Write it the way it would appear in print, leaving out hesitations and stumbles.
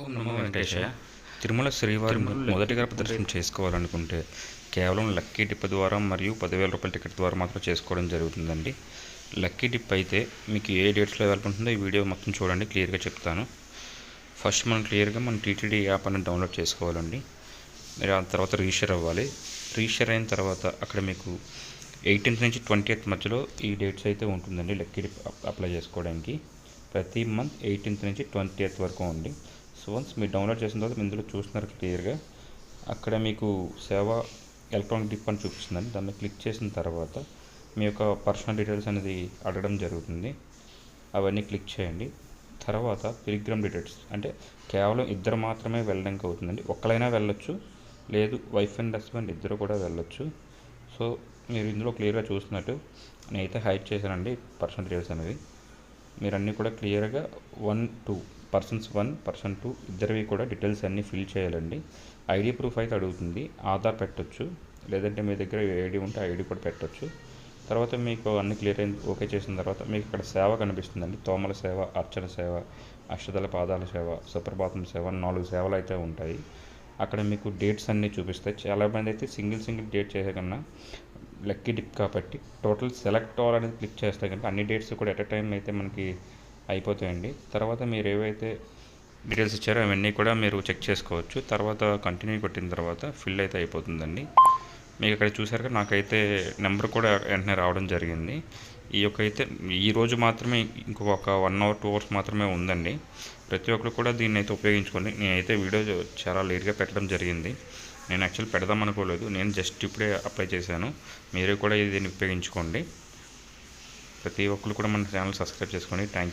ఓం నమో వెంకటేశయ్య. తిరుమల శ్రీవారి మొదటి గర్భ దర్శనం చేసుకోవాలనుకుంటే కేవలం లక్కీ డిప్ ద్వారా మరియు 10,000 రూపాయల టికెట్ ద్వారా మాత్రం చేసుకోవడం జరుగుతుందండి. లక్కీ డిప్ అయితే మీకు ఏ డేట్స్లో అవైలబుల్ ఉంటుందో ఈ వీడియో మొత్తం చూడండి, క్లియర్గా చెప్తాను. ఫస్ట్ మనం క్లియర్గా మన టీటీడీ యాప్ అనేది డౌన్లోడ్ చేసుకోవాలండి. మీరు ఆ తర్వాత రిజిస్టర్ అవ్వాలి. రిజిస్టర్ అయిన తర్వాత అక్కడ మీకు 18th నుంచి 20th మధ్యలో ఈ డేట్స్ అయితే ఉంటుందండి లక్కీ డిప్ అప్లై చేసుకోవడానికి. ప్రతి మంత్ 18th నుంచి 20th వరకు ఉంది. సో వన్స్ మీరు డౌన్లోడ్ చేసిన తర్వాత ఇందులో చూస్తున్నారు క్లియర్గా, అక్కడ మీకు సేవ ఎలక్ట్రానిక్ డిప్ అని చూపిస్తుందండి. దాన్ని క్లిక్ చేసిన తర్వాత మీ యొక్క పర్సనల్ డీటెయిల్స్ అనేది అడగడం జరుగుతుంది. అవన్నీ క్లిక్ చేయండి. తర్వాత పిలిగ్రమ్ డీటెయిల్స్ అంటే కేవలం ఇద్దరు మాత్రమే వెళ్ళడానికి అవుతుందండి. ఒక్కరైనా వెళ్ళొచ్చు, లేదు వైఫ్ అండ్ హస్బెండ్ ఇద్దరు కూడా వెళ్ళొచ్చు. సో మీరు ఇందులో క్లియర్గా చూస్తున్నట్టు నేనైతే హైడ్ చేశానండి పర్సనల్ డీటెయిల్స్ అనేవి. మీరు అన్నీ కూడా క్లియర్గా 1-2 పర్సన్స్ 1 పర్సన్ 2 ఇద్దరివి కూడా డీటెయిల్స్ అన్నీ ఫిల్ చేయాలండి. ఐడి ప్రూఫ్ అయితే అడుగుతుంది, ఆధార్ పెట్టొచ్చు, లేదంటే మీ దగ్గర ఐడి ఉంటే ఐడి కూడా పెట్టొచ్చు. తర్వాత మీకు అన్ని క్లియర్ అయిన ఓకే చేసిన తర్వాత మీకు ఇక్కడ సేవ కనిపిస్తుందండి. తోమల సేవ, అర్చన సేవ, అష్టదళ పాదాల సేవ, సుప్రభాతం సేవ, 4 సేవలు అయితే ఉంటాయి. అక్కడ మీకు డేట్స్ అన్నీ చూపిస్తాయి. చాలామంది అయితే సింగిల్ డేట్ చేసే కన్నా లక్కీ డిప్ కాబట్టి టోటల్ సెలెక్ట్ ఆల్ అనేది క్లిక్ చేస్తే కనుక అన్ని డేట్స్ కూడా ఎట్ ఎ టైం అయితే మనకి అయిపోతాయండి. తర్వాత మీరు ఏవైతే డీటెయిల్స్ ఇచ్చారో అవన్నీ కూడా మీరు చెక్ చేసుకోవచ్చు. తర్వాత కంటిన్యూ కొట్టిన తర్వాత ఫిల్ అయితే అయిపోతుందండి. మీకు ఇక్కడ చూసారుగా నాకైతే నెంబర్ కూడా వెంటనే రావడం జరిగింది. ఈ యొక్క అయితే ఈరోజు మాత్రమే ఇంకొక 1 hour 2 hours మాత్రమే ఉందండి. ప్రతి ఒక్కరు కూడా దీన్ని అయితే ఉపయోగించుకోండి. నేనైతే వీడియో చాలా లేట్గా పెట్టడం జరిగింది. నేను యాక్చువల్ పెడదాం అనుకోలేదు, నేను జస్ట్ ఇప్పుడే అప్లై చేశాను. మీరు కూడా దీన్ని ఉపయోగించుకోండి. ప్రతి ఒక్కరు కూడా మన ఛానల్ సబ్స్క్రైబ్ చేసుకోండి. Thank you.